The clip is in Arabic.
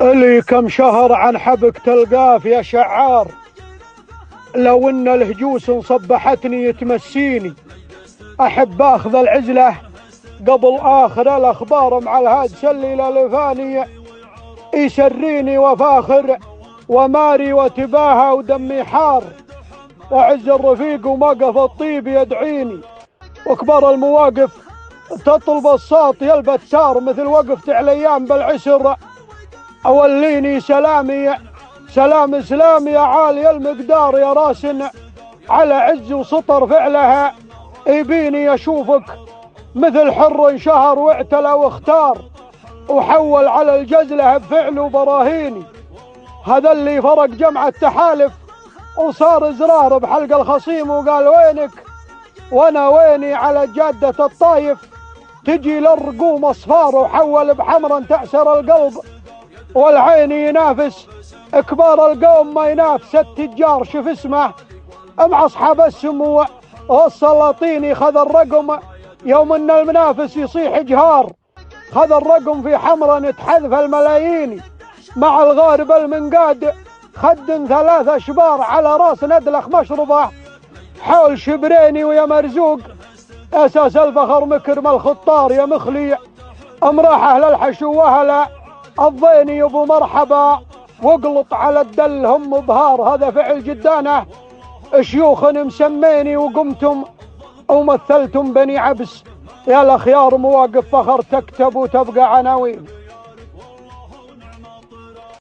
اللي كم شهر عن حبك تلقاف يا شعار، لو ان الهجوس صبحتني يتمسيني. احب اخذ العزله قبل اخر الاخبار مع الهادسه اللي للفاني يسريني وفاخر وماري وتباهى ودمي حار، وعز الرفيق وموقف الطيب يدعيني، وكبار المواقف تطلب الصوت يا البتار، مثل وقفت على ايام بالعسر اوليني سلامي سلام اسلامي يا عالي المقدار يا راسن على عز وسطر فعلها، يبيني اشوفك مثل حر شهر واعتلى واختار وحول على الجزله بفعل وبراهيني. هذا اللي فرق جمع التحالف وصار زرار بحلق الخصيم وقال وينك وانا ويني على جادة الطايف، تجي للرقوم اصفار وحول بحمرا تعسر القلب والعين ينافس كبار القوم ما ينافس التجار. شوف اسمه مع اصحاب السمو والسلاطين خذ الرقم يوم ان المنافس يصيح جهار، خذ الرقم في حمرا تحذف الملايين مع الغارب المنقاد خد 3 اشبار على راس ندلخ مشربه حول شبريني ويا مرزوق اساس الفخر مكرم الخطار يا مخلي امراحه للحشو وهلا الضيني يا ابو مرحبا واقلط على الدل هم بهار. هذا فعل جدانه شيوخ مسميني وقمتم ومثلتم بني عبس يا الاخيار، مواقف فخر تكتب وتبقى عناوين.